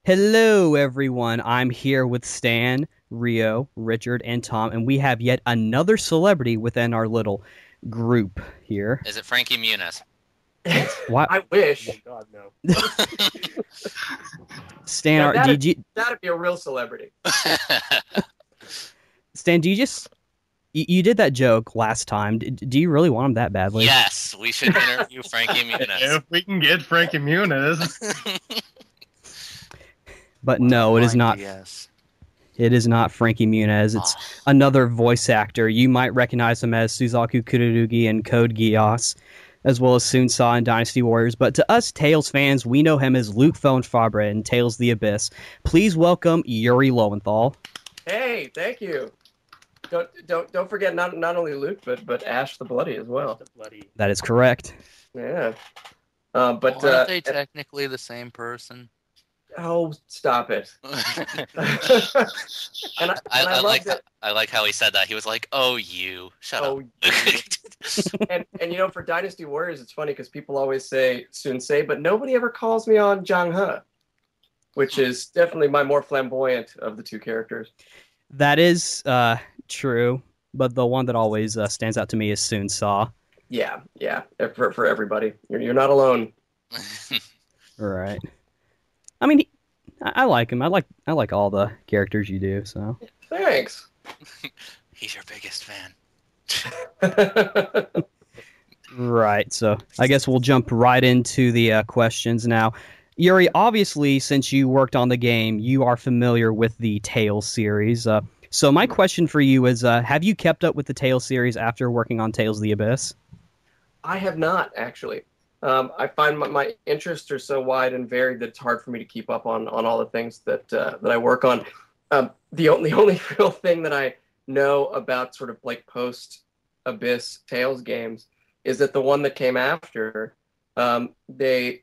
Hello, everyone. I'm here with Stan, Rio, Richard, and Tom, and we have yet another celebrity within our little group here. Is it Frankie Muniz? What? I wish. Oh God, no. Stan, Now, did you? that'd be a real celebrity. Stan, do you just? You did that joke last time. Do you really want him that badly? Yes, we should interview Frankie Muniz. If we can get Frankie Muniz. But no, it is not. Yes. It is not Frankie Muniz. It's another voice actor. You might recognize him as Suzaku Kururugi in Code Geass, as well as Soonsa in Dynasty Warriors. But to us Tales fans, we know him as Luke and Fabre in Tales the Abyss. Please welcome Yuri Lowenthal. Hey, thank you. Don't forget not only Luke but Asch the Bloody as well. That is correct. Yeah. Aren't they technically the same person? Oh, stop it. I like how he said that. He was like, "Oh, you shut up." and for Dynasty Warriors, it's funny because people always say Sunsei, but nobody ever calls me on Jang He, which is definitely my more flamboyant of the two characters. That is true, but the one that always stands out to me is Soonsa. Yeah, for everybody. You're not alone. Right. I mean, I like him. I like all the characters you do. So thanks. He's your biggest fan. Right. So I guess we'll jump right into the questions now. Yuri, obviously, since you worked on the game, you are familiar with the Tales series. So my question for you is, have you kept up with the Tales series after working on Tales of the Abyss? I have not, actually. I find my interests are so wide and varied that it's hard for me to keep up on all the things that I work on. The only real thing that I know about sort of like post-Abyss Tales games is that the one that came after, they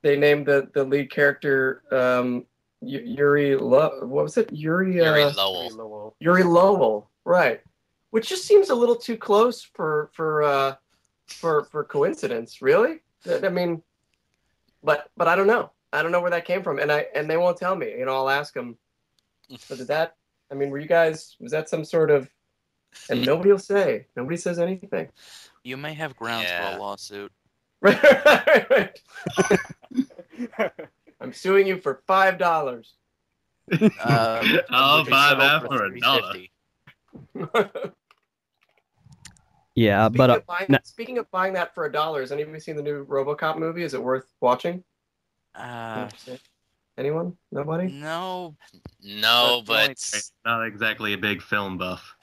named the lead character Yuri what was it? Yuri Lowell. Yuri Lowell, right? Which just seems a little too close for coincidence, really. I mean, but I don't know. I don't know where that came from, and they won't tell me. I'll ask them. So did that? I mean, was that some sort of? And nobody will say. Nobody says anything. You may have grounds for a lawsuit. Right. I'm suing you for $5. I'll buy that for $1. Yeah, Speaking of buying that for $1, has anybody seen the new RoboCop movie? Is it worth watching? Anyone? Nobody? No, but not exactly a big film buff.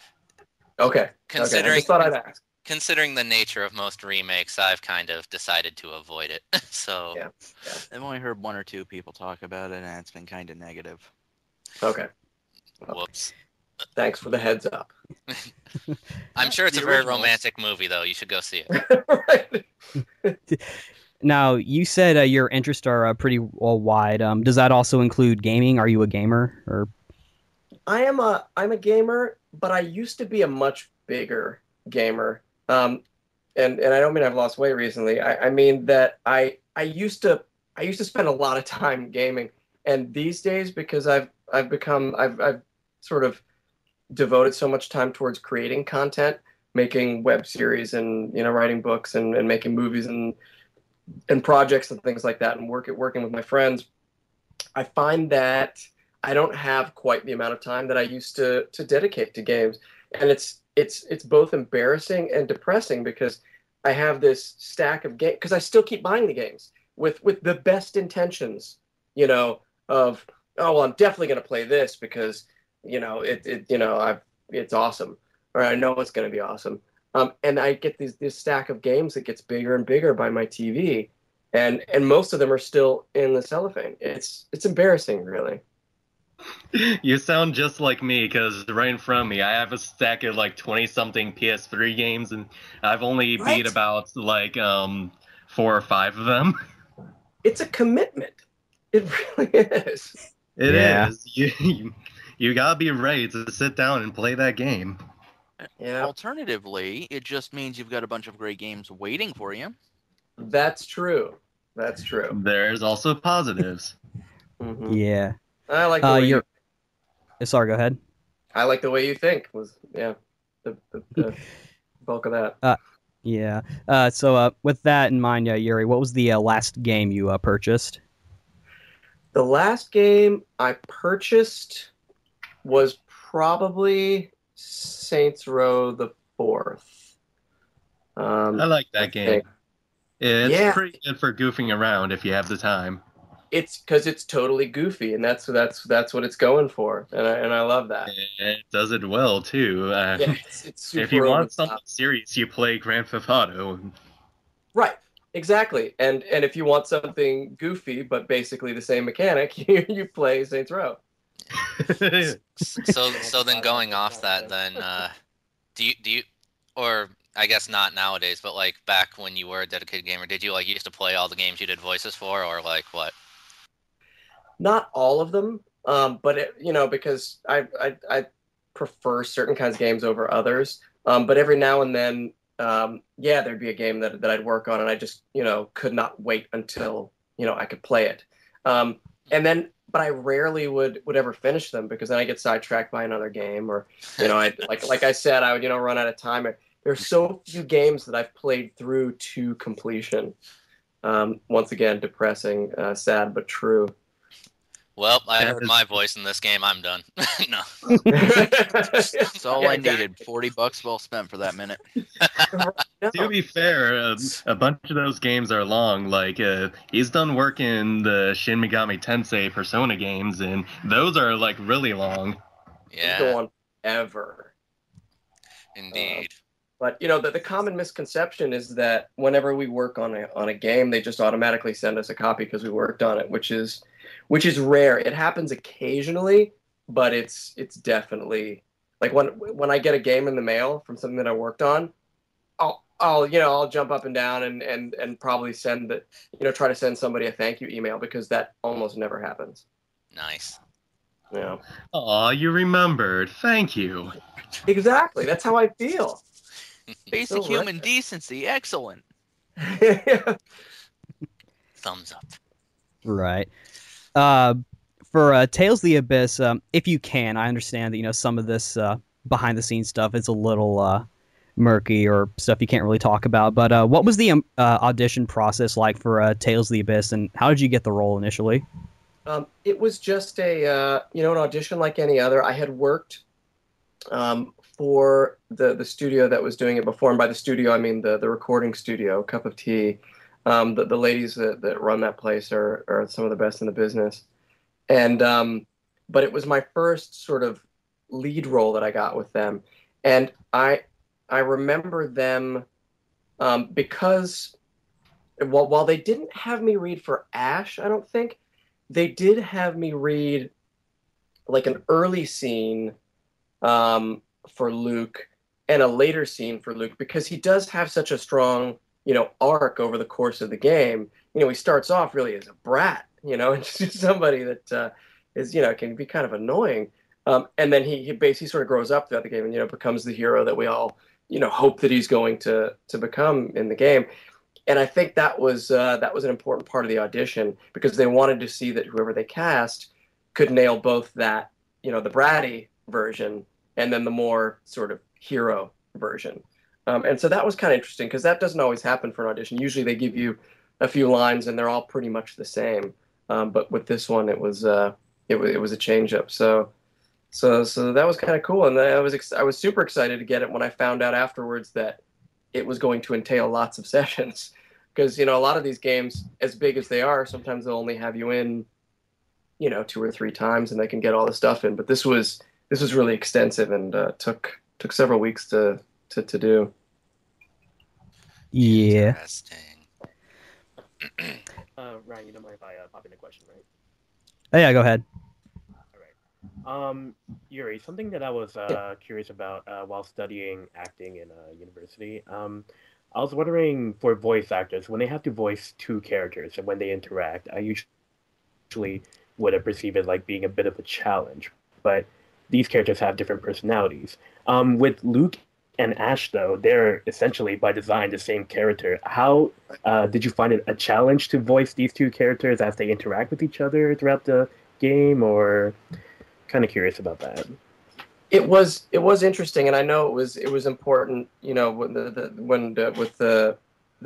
Okay. I just thought I'd ask. Considering the nature of most remakes, I've kind of decided to avoid it. So yeah. I've only heard one or two people talk about it, and it's been kind of negative. Okay. Whoops. Thanks for the heads up. I'm sure it's a very romantic movie, though. You should go see it. Right. Now, you said your interests are pretty wide. Does that also include gaming? Are you a gamer? Or I'm a gamer, but I used to be a much bigger gamer. And I don't mean I've lost weight recently. I mean that I used to spend a lot of time gaming, and these days, because I've sort of devoted so much time towards creating content, making web series and writing books and making movies and projects and things like that, and working with my friends, I find that I don't have quite the amount of time that I used to dedicate to games, and it's both embarrassing and depressing because I have this stack of games because I still keep buying the games with the best intentions, of I'm definitely going to play this because it's awesome, or I know it's going to be awesome. And I get this stack of games that gets bigger and bigger by my TV, and most of them are still in the cellophane. It's embarrassing, really. You sound just like me, because right in front of me, I have a stack of like 20-something PS3 games, and I've only beat about like 4 or 5 of them. It's a commitment. It really is. It is. You gotta be ready to sit down and play that game. Yeah. Alternatively, it just means you've got a bunch of great games waiting for you. That's true. That's true. There's also positives. Mhm. Yeah. I like the way you're sorry. Go ahead. I like the way you think. Was the bulk of that. Yeah. So with that in mind, Yuri, what was the last game you purchased? The last game I purchased was probably Saints Row the Fourth. I like I that game. think. It's Yeah, pretty good for goofing around if you have the time. it's because it's totally goofy, and that's what it's going for, and I love that. It does it well too. Yeah, it's If super you over want the something top. serious, you play Grand Theft Auto. Right, exactly. And if you want something goofy but basically the same mechanic, you play Saints Row. So then going off that, then do you, or I guess not nowadays, but like back when you were a dedicated gamer, did you like used to play all the games you did voices for, or like what? Not all of them, but because I prefer certain kinds of games over others. But every now and then, yeah, there'd be a game that I'd work on, and I just could not wait until I could play it. And then, but I rarely would ever finish them because then I get sidetracked by another game, or I like I said, I would run out of time. There's so few games that I've played through to completion. Once again, depressing, sad but true. Well, I That heard is my voice in this game. I'm done. No. That's all Yeah, I needed. exactly. $40 well spent for that minute. To be fair, a bunch of those games are long. Like, he's done work in the Shin Megami Tensei Persona games, and those are like really long. Those go Yeah, on ever. indeed. But the common misconception is that whenever we work on a game, they just automatically send us a copy because we worked on it, which is rare. It happens occasionally, but it's definitely like when I get a game in the mail from something that I worked on, I'll jump up and down and probably send that try to send somebody a thank you email because that almost never happens. Nice. Yeah, Aw, you remembered. Thank you. exactly. That's how I feel. Basic So human decency. Excellent. rare. Thumbs up. Right. Uh, for Tales of the Abyss, if you can, I understand that some of this behind the scenes stuff is a little murky or stuff you can't really talk about. But what was the audition process like for Tales of the Abyss, and how did you get the role initially? It was just an audition like any other. I had worked for the studio that was doing it before, and by the studio I mean the recording studio, Cup of Tea. The ladies that run that place are some of the best in the business, and but it was my first sort of lead role that I got with them, and I remember them because while they didn't have me read for Ash, I don't think they did have me read like an early scene for Luke and a later scene for Luke because he does have such a strong, arc over the course of the game. He starts off really as a brat, and just somebody that is, can be kind of annoying. And then he basically sort of grows up throughout the game and, becomes the hero that we all, hope that he's going to become in the game. And I think that was an important part of the audition because they wanted to see that whoever they cast could nail both that, the bratty version and then the more sort of hero version. And so that was kind of interesting because that doesn't always happen for an audition. Usually they give you a few lines and they're all pretty much the same. But with this one, it was a change up. So that was kind of cool, and I was super excited to get it when I found out afterwards that it was going to entail lots of sessions because a lot of these games, as big as they are, sometimes they'll only have you in 2 or 3 times and they can get all the stuff in. But this was really extensive and took several weeks to do. Yeah. Interesting. Ryan, you don't mind if I pop in a question, right? Oh, yeah, go ahead. All right. Yuri, something that I was curious about while studying acting in university. I was wondering for voice actors when they have to voice two characters and when they interact, I usually would have perceived it like being a bit of a challenge. But these characters have different personalities. With Luke and Asch, though, they're essentially by design the same character. How did you find it a challenge to voice these two characters as they interact with each other throughout the game, or kind of curious about that? It was interesting, and I know it was important. You know, when with the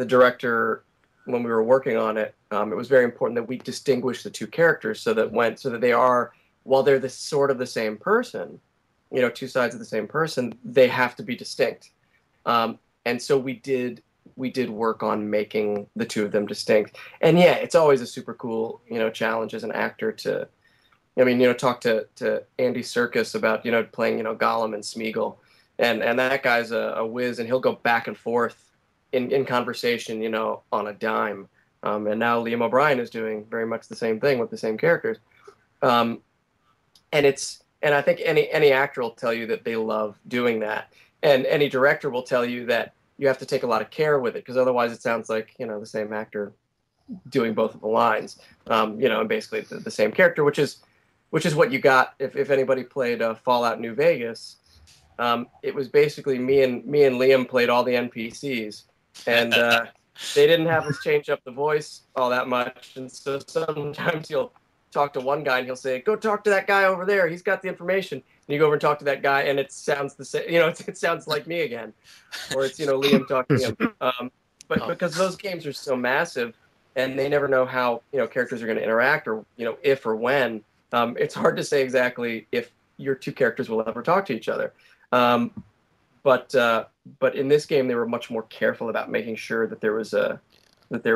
director, when we were working on it, it was very important that we distinguish the two characters so that they are, while they're the sort of the same person, you know, two sides of the same person, they have to be distinct. And so we did work on making the two of them distinct. And yeah, it's always a super cool, you know, challenge as an actor to, I mean, you know, talk to Andy Serkis about, you know, playing, you know, Gollum and Smeagol. And that guy's a whiz, and he'll go back and forth in conversation, you know, on a dime. And now Liam O'Brien is doing very much the same thing with the same characters. And I think any actor will tell you that they love doing that. And any director will tell you that you have to take a lot of care with it, because otherwise it sounds like, you know, the same actor doing both of the lines, you know, and basically the same character, which is what you got if anybody played Fallout New Vegas. It was basically me and Liam played all the NPCs, and they didn't have us change up the voice all that much. And so sometimes you'll talk to one guy and he'll say, "Go talk to that guy over there. He's got the information." And you go over and talk to that guy, and it sounds the same. You know, it sounds like me again, or it's, you know, Liam talking to him. But because those games are so massive, and they never know how, you know, characters are going to interact, or, you know, if or when. It's hard to say exactly if your two characters will ever talk to each other. But in this game, they were much more careful about making sure that there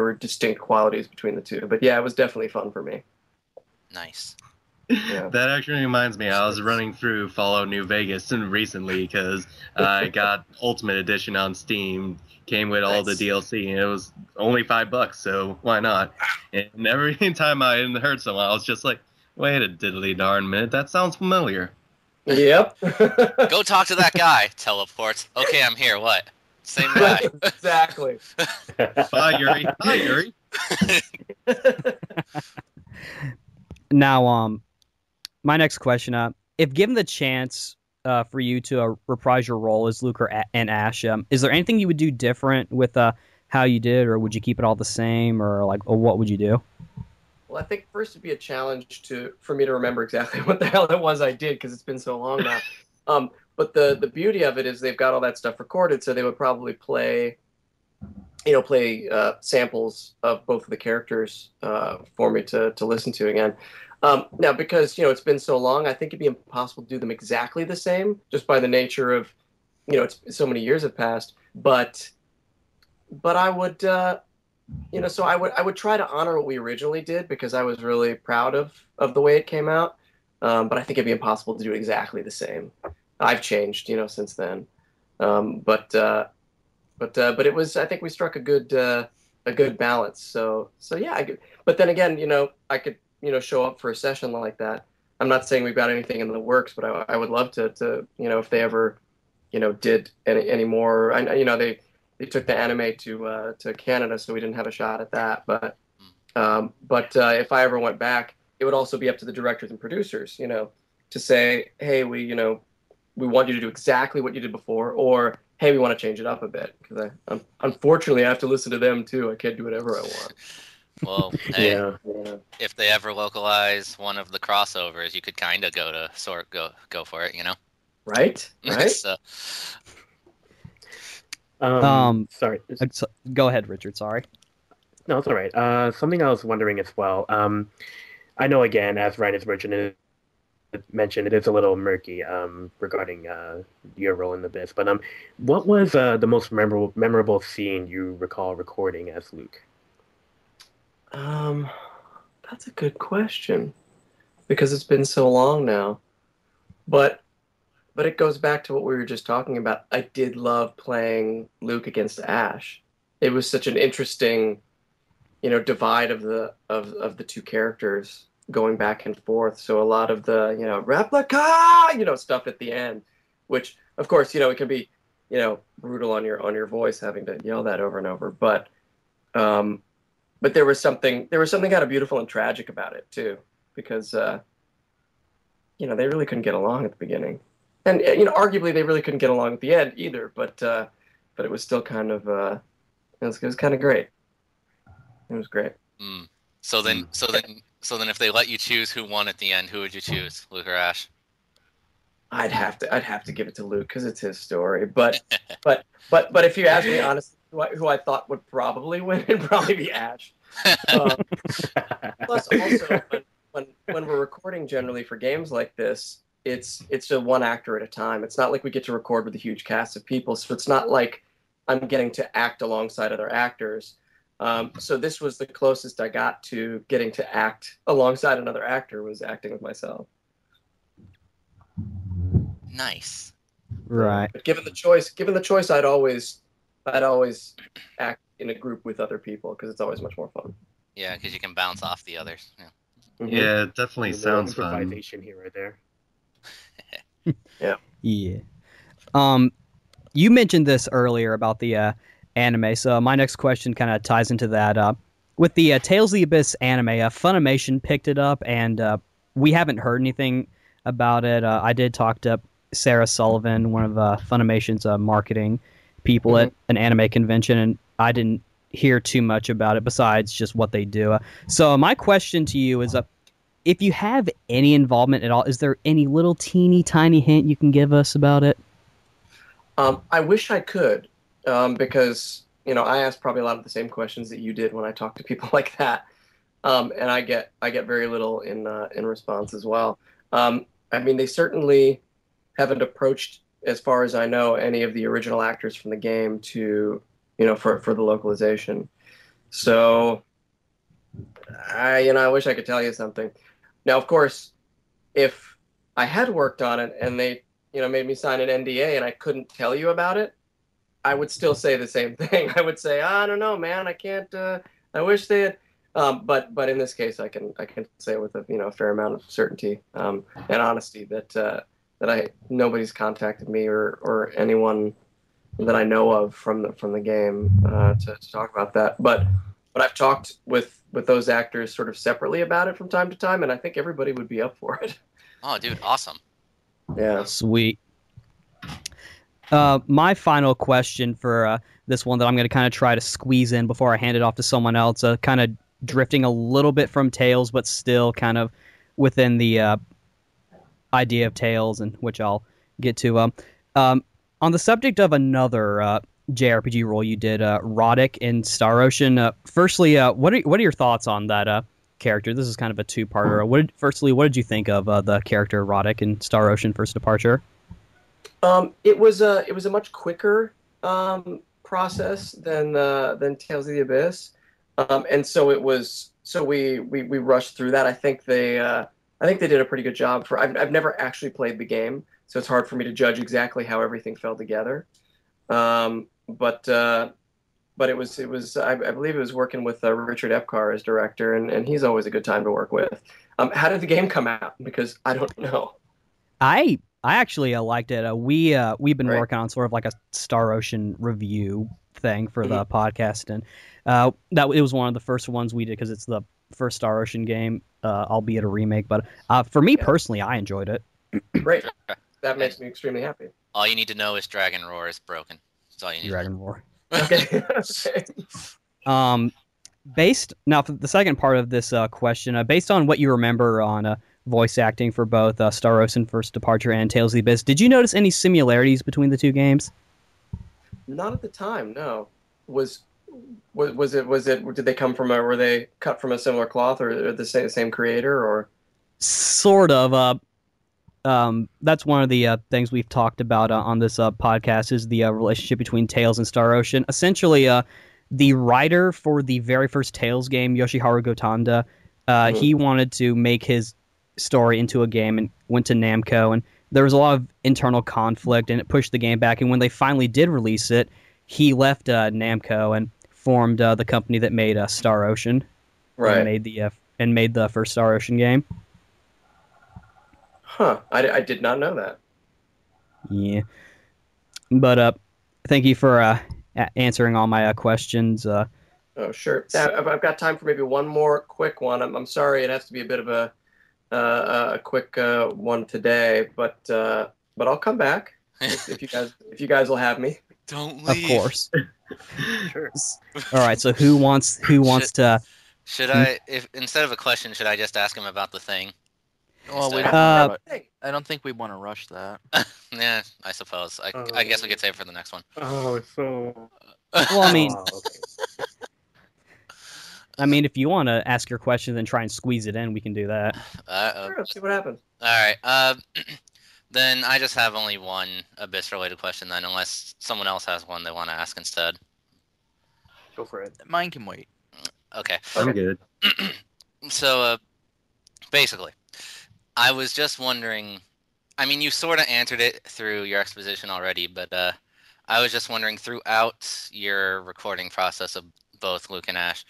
were distinct qualities between the two. But yeah, it was definitely fun for me. Nice. Yeah. That actually reminds me, I was running through Fallout New Vegas recently because I got Ultimate Edition on Steam. Came with all the DLC, and it was only $5, so why not? And every time I heard someone, I was just like, wait a diddly darn minute, that sounds familiar. Yep. Go talk to that guy. Teleports. Okay, I'm here. What? Same guy. Exactly. Bye, Yuri. Hi, Yuri. Now, my next question: if given the chance for you to reprise your role as Lucre and Ash, is there anything you would do different with how you did, or would you keep it all the same, or what would you do? Well, I think first it'd be a challenge for me to remember exactly what the hell it was I did, because it's been so long now. But the beauty of it is they've got all that stuff recorded, so they would probably play samples of both of the characters for me to listen to again. Now, because, you know, it's been so long, I think it'd be impossible to do them exactly the same, just by the nature of, you know, it's so many years have passed. But I would, you know, so I would try to honor what we originally did, because I was really proud of the way it came out. But I think it'd be impossible to do exactly the same. I've changed, you know, since then. But it was, I think we struck a good balance. So yeah. But then again, you know, I could, you know, show up for a session like that. I'm not saying we've got anything in the works, but I would love to, you know, if they ever, you know, did any more. You know, they took the anime to Canada, so we didn't have a shot at that. But if I ever went back, it would also be up to the directors and producers, you know, to say, hey, we want you to do exactly what you did before, or hey, we want to change it up a bit, because unfortunately I have to listen to them too. I can't do whatever I want. Well, hey, Yeah. if they ever localize one of the crossovers, you could kind of go for it, you know? Right? So, Sorry. Go ahead, Richard. Sorry. No, it's all right. Something I was wondering as well. I know, again, as Ryan has mentioned, it is a little murky regarding your role in the biz. But what was the most memorable scene you recall recording as Luke? That's a good question, because it's been so long now. But it goes back to what we were just talking about. I did love playing Luke against Ash. It was such an interesting, you know, divide of the two characters going back and forth. So a lot of the, you know, replica, you know, stuff at the end, which of course, you know, it can be, you know, brutal on your voice having to yell that over and over. But there was something kind of beautiful and tragic about it too, because you know, they really couldn't get along at the beginning. And arguably they really couldn't get along at the end either. But it was still kind of it was kind of great. It was great. Mm. So then, if they let you choose who won at the end, who would you choose, Lucre or Asch? I'd have to give it to Luke because it's his story. But if you ask me honestly, who I thought would probably win, it'd probably be Asch. Plus, also when we're recording generally for games like this, it's just one actor at a time. It's not like we get to record with a huge cast of people, so it's not like I'm getting to act alongside other actors. So this was the closest I got to getting to act alongside another actor, was acting with myself. Nice. Right. But given the choice, I'd always act in a group with other people because it's always much more fun. Yeah, because you can bounce off the others. Yeah. Mm-hmm. Yeah, it definitely sounds fun. Improvisation here or there. Yeah. You mentioned this earlier about the anime, so my next question kind of ties into that. With the Tales of the Abyss anime, Funimation picked it up, and we haven't heard anything about it. I did talk to Sarah Sullivan, one of Funimation's marketing people at an anime convention, and I didn't hear too much about it besides just what they do. So my question to you is, if you have any involvement at all, is there any little teeny tiny hint you can give us about it? I wish I could, because I asked probably a lot of the same questions that you did when I talked to people like that, and I get very little in response as well. I mean, they certainly haven't approached, as far as I know, any of the original actors from the game to for the localization. So I wish I could tell you something. Now, of course, if I had worked on it and they made me sign an NDA and I couldn't tell you about it, I would still say the same thing. I would say, I don't know, man, I can't. I wish they had. But in this case, I can say with a fair amount of certainty and honesty that nobody's contacted me or anyone that I know of from the game to talk about that. But I've talked with those actors sort of separately about it from time to time, and I think everybody would be up for it. Oh, dude, awesome. Yeah. Sweet. My final question for this one that I'm going to kind of try to squeeze in before I hand it off to someone else, kind of drifting a little bit from Tales, but still kind of within the idea of Tales, and which I'll get to. On the subject of another JRPG role you did, Roddick in Star Ocean. Firstly, what are your thoughts on that character? This is kind of a two-parter. What did you think of the character Roddick in Star Ocean First Departure? It was a much quicker process than Tales of the Abyss, and so it was. So we rushed through that. I think they did a pretty good job. I've never actually played the game, so it's hard for me to judge exactly how everything fell together. But it was I believe it was working with Richard Epcar as director, and he's always a good time to work with. How did the game come out? Because I don't know. I actually liked it. We've been Right. working on sort of like a Star Ocean review thing for the podcast, and that it was one of the first ones we did because it's the first Star Ocean game, albeit a remake. But for me personally, I enjoyed it. Great. That makes me extremely happy. All you need to know is Dragon Roar is broken. That's all you need. Dragon War. Okay. Okay. Based now for the second part of this question, based on what you remember on voice acting for both Star Ocean First Departure and Tales of the Abyss, did you notice any similarities between the two games? Not at the time, no. Was it? Did they come from were they cut from a similar cloth, or the same creator, or? Sort of. That's one of the things we've talked about on this podcast is the relationship between Tales and Star Ocean. Essentially, the writer for the very first Tales game, Yoshiharu Gotanda, he wanted to make his story into a game and went to Namco, and there was a lot of internal conflict, and it pushed the game back. And when they finally did release it, he left Namco and formed the company that made Star Ocean, Right. and made the first Star Ocean game. Huh. I did not know that. Yeah, but thank you for answering all my questions. Oh, sure. I've got time for maybe one more quick one. I'm sorry, it has to be a bit of a quick one today, but but I'll come back if you guys will have me. Don't Of leave. course. Sure. All right. So who wants to? Should I, if instead of a question, should I just ask him about the thing? Well, we Instead don't. Uh, I don't think we want to rush that. Yeah, I suppose. I guess we could save it for the next one. Oh, so. Well, I mean, Okay. if you want to ask your question, then try and squeeze it in. We can do that. Sure, let's see what happens. All right. Then I just have only one Abyss-related question then, unless someone else has one they want to ask instead. Go for it. Mine can wait. Okay. I'm good. So, basically, I was just wondering. I mean, you sort of answered it through your exposition already, but I was just wondering, throughout your recording process of both Luke and Asch,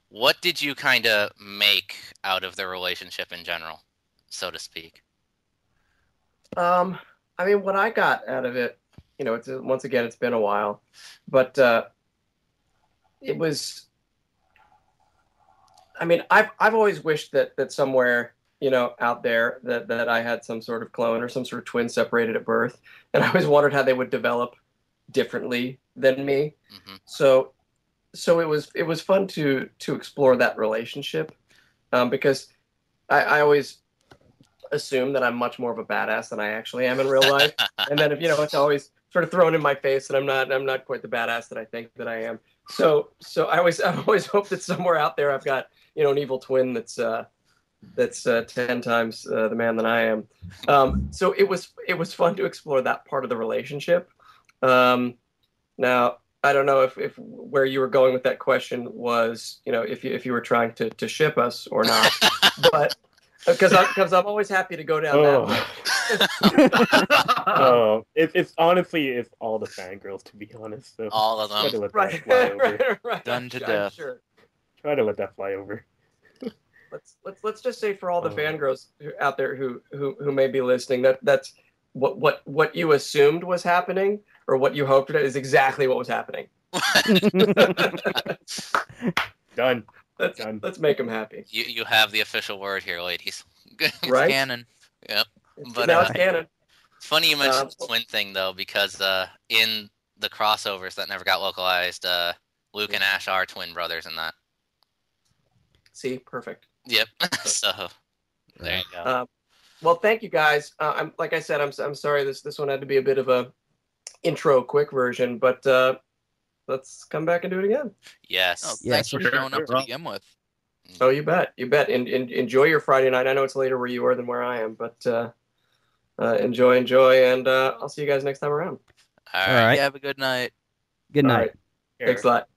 what did you kind of make out of the relationship in general, so to speak? I mean, what I got out of it, it's once again, it's been a while, but it was. I mean, I've always wished that somewhere, out there that I had some sort of clone or some sort of twin separated at birth, and I always wondered how they would develop differently than me. Mm-hmm. So it was fun to explore that relationship, because I always assume that I'm much more of a badass than I actually am in real life, and then it's always sort of thrown in my face that I'm not quite the badass that I think that I am. So I've always hoped that somewhere out there I've got an evil twin that's 10 times the man that I am. So it was fun to explore that part of the relationship. Now I don't know if where you were going with that question was if you were trying to ship us or not, but because I'm always happy to go down that way. It's honestly it's all the fangirls, to be honest. So All of them. try to let that Right, fly over. right. Done to I'm death. Sure. Try to let that fly over. Let's just say for all the fangirls out there who may be listening, that's what you assumed was happening or what you hoped is exactly what was happening. Done. Let's make them happy. You have the official word here, ladies. Right? Canon. Yep. But Now it's canon. it's funny you mentioned the twin thing though, because in the crossovers that never got localized, Luke and Ash are twin brothers in that. See, perfect. Yep. So there you go. Well, thank you guys. Like I said, I'm sorry this one had to be a bit of a intro quick version, but let's come back and do it again. Yes. Oh, Yeah, thanks for sure. showing up to begin with. Oh, you bet. Enjoy your Friday night. I know it's later where you are than where I am, but enjoy, and I'll see you guys next time around. All All right. right. Yeah, have a good night. Good All night. right. Thanks a lot.